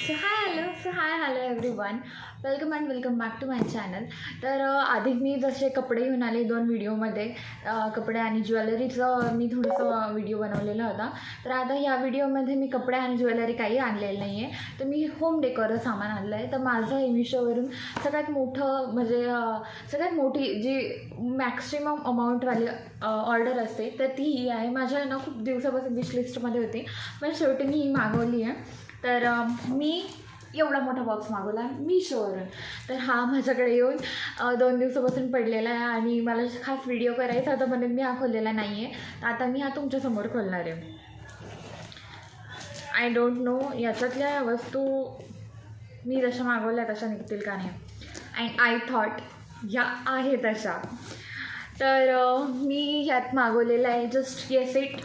So hi hello everyone, welcome back to my channel. तर आधी मी जसे कपडे घेऊन आले 2 व्हिडिओमध्ये, कपडे आणि ज्वेलरीचं मी थोडंसं व्हिडिओ बनवलेला होता. तर आता ह्या व्हिडिओमध्ये मी कपडे आणि ज्वेलरी काही आणलेलं नाही आहे, तर मी होम डेकोरचं सामान आणलं आहे. तर माझं हे मिशोवरून सगळ्यात मोठं म्हणजे सगळ्यात मोठी जी मॅक्सिमम अमाऊंटवाली ऑर्डर असते तर ती ही आहे. माझ्या ना खूप दिवसापासून विश लिस्टमध्ये होती, पण शेवटी मी ही मागवली आहे. तर मी एवढा मोठा बॉक्स मागवला मिशोवरून. तर हा माझ्याकडे येऊन 2 दिवसापासून पडलेला आहे आणि मला खास व्हिडिओ करायचा होता म्हणून मी हा खोललेला नाही आहे. तर आता मी हा तुमच्यासमोर खोलणार आहे. आय डोंट नो याच्यातल्या वस्तू मी जशा मागवल्या तशा निघतील का नाही. अँड आय थॉट या आहे तशा. तर मी ह्यात मागवलेलं आहे. जस्ट गेस इट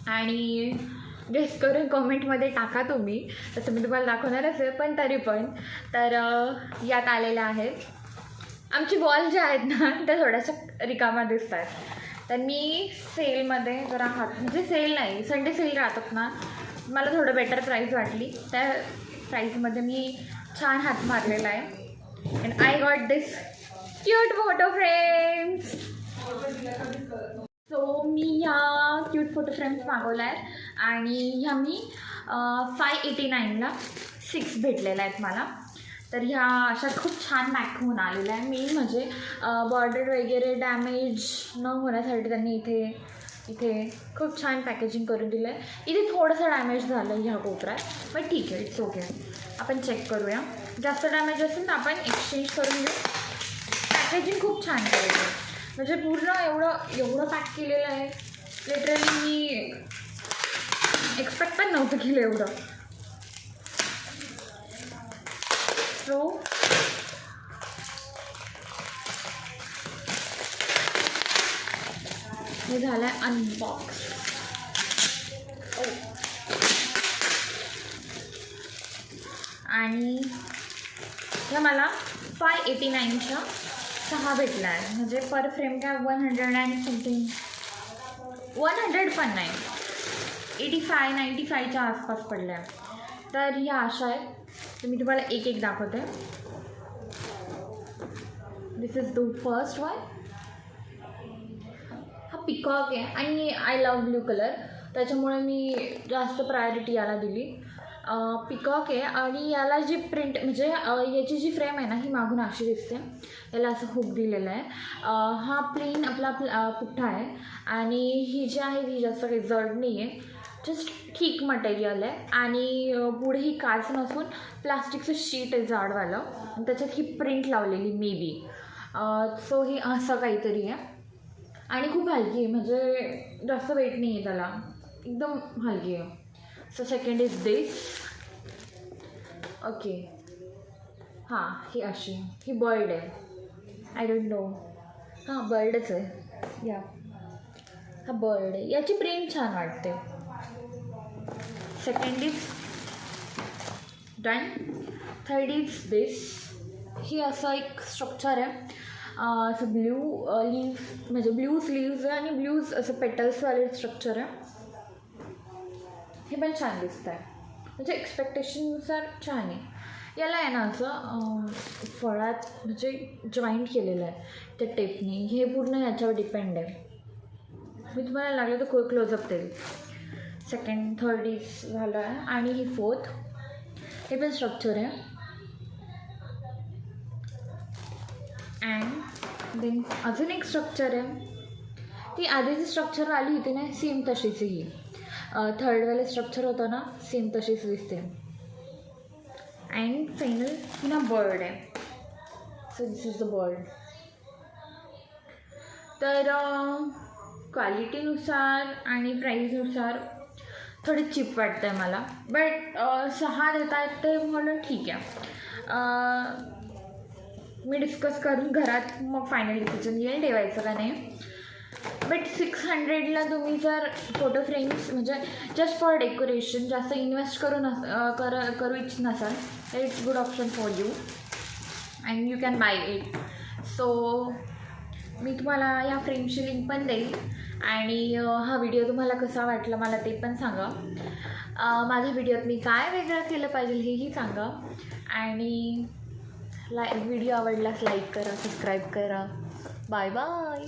आणि गेस करून कॉमेंटमध्ये टाका तुम्ही. तसं मी तुम्हाला दाखवणारच आहे, पण तरी पण. तर यात आलेल्या आहेत. आमची वॉल ज्या आहेत ना त्या थोड्याशा रिकाम्या दिसत आहेत. तर मी सेलमध्ये जरा म्हणजे सेल नाही, संडे सेल राहतात ना, मला थोडं बेटर प्राईस वाटली. त्या प्राईसमध्ये मी छान हात मारलेला आहे. And I got this cute photo frames. सो मी ह्या क्यूट फोटो फ्रेम्स मागवल्या आहेत आणि ह्या मी 589ला 6 भेटलेल्या आहेत मला. तर ह्या अशा खूप छान पॅक होऊन आलेल्या आहे. मेन म्हणजे बॉर्डर वगैरे डॅमेज न होण्यासाठी त्यांनी इथे खूप छान पॅकेजिंग करून दिलं आहे. इथे थोडंसं डॅमेज झालं ह्या कोपऱ्यात, पण ठीक आहे, इट्स ओके. आपण चेक करूया. जास्त डॅमेज असेल तर आपण एक्सचेंज करून घेऊ. पॅकेजिंग खूप छान केलेलं आहे, म्हणजे पूर्ण एवढं पॅक केलेलं आहे. लिटरली मी एक्सपेक्ट पण नव्हतं केलं एवढं. सो हे झालं आहे अनबॉक्स. आणि ह्या मला 589च्या 6 भेटला आहे. म्हणजे पर फ्रेम काय 100 अँड समथिंग, 100 पण नाही, 85-95च्या आसपास पडल्या. तर ह्या अशा आहेत. तर मी तुम्हाला एक दाखवते. दिस इज द फर्स्ट वन. हा पिकॉक आहे आणि आय लव्ह ब्ल्यू कलर, त्याच्यामुळे मी जास्त प्रायोरिटी याला दिली. पिकॉक आहे आणि याला जी प्रिंट म्हणजे याची जी फ्रेम आहे ना ही मागून अशी दिसते. याला असं हुक दिलेलं आहे. हा प्लेन आपला पुठ्ठा आहे आणि ही जी आहे ही जास्त काही जड नाही आहे, जस्ट ठीक मटेरियल आहे. आणि पुढे ही काच नसून प्लास्टिकचं शीट आहे जाडवालं, आणि त्याच्यात ही प्रिंट लावलेली मे बी. सो ही असं काहीतरी आहे आणि खूप हलकी आहे, म्हणजे जास्त वेट नाही आहे त्याला, एकदम हलकी आहे. So second is this. Okay, हां, ही अशी, ही बर्ड आहे. आय डोंट नो, हां बर्डच आहे. या हा बर्ड आहे. याची प्रिंट छान वाटते. Second is done. Third is this. ही असं एक स्ट्रक्चर आहे. असं ब्ल्यू लीव्स म्हणजे ब्ल्यू स्लीव्ज आणि ब्ल्यूज असं पेटल्सवाले स्ट्रक्चर आहे. हे पण छान दिसतं आहे, म्हणजे एक्सपेक्टेशननुसार छान आहे. याला आहे ना असं फळात म्हणजे जॉईंट केलेलं आहे त्या टेपनी. हे पूर्ण याच्यावर डिपेंड आहे. मी तुम्हाला लागलं तर क्लोजअप देईल. सेकंड थर्ड इज झालं आहे आणि ही फोर्थ. हे पण स्ट्रक्चर आहे. अँड देन अजून एक स्ट्रक्चर आहे. ती आधीची स्ट्रक्चर आली होती ना सेम तशीच ही. थर्डवाले स्ट्रक्चर होतं ना सेम तशीच दिसते. अँड फायनल पुन्हा बर्ड आहे. So this is the bird. तर क्वालिटीनुसार आणि प्राईजनुसार थोडी चीप वाटतं आहे मला, बट 6 देत आहेत ते म्हणून ठीक आहे. मी डिस्कस करून घरात मग फायनल डिसिजन येईल ठेवायचं का नाही. बट 600ला तुम्ही जर फोटो फ्रेम्स म्हणजे जस्ट फॉर डेकोरेशन जास्त इन्व्हेस्ट करू इच्छित नसाल तर it's good option for you and you can buy it. So मी तुम्हाला या फ्रेमची लिंक पण देईल आणि हा व्हिडिओ तुम्हाला कसा वाटला मला ते पण सांगा. माझ्या व्हिडिओत मी काय वेगळं केलं पाहिजे हेही सांगा. आणि व्हिडिओ आवडल्यास लाईक करा, सबस्क्राईब करा. Bye bye.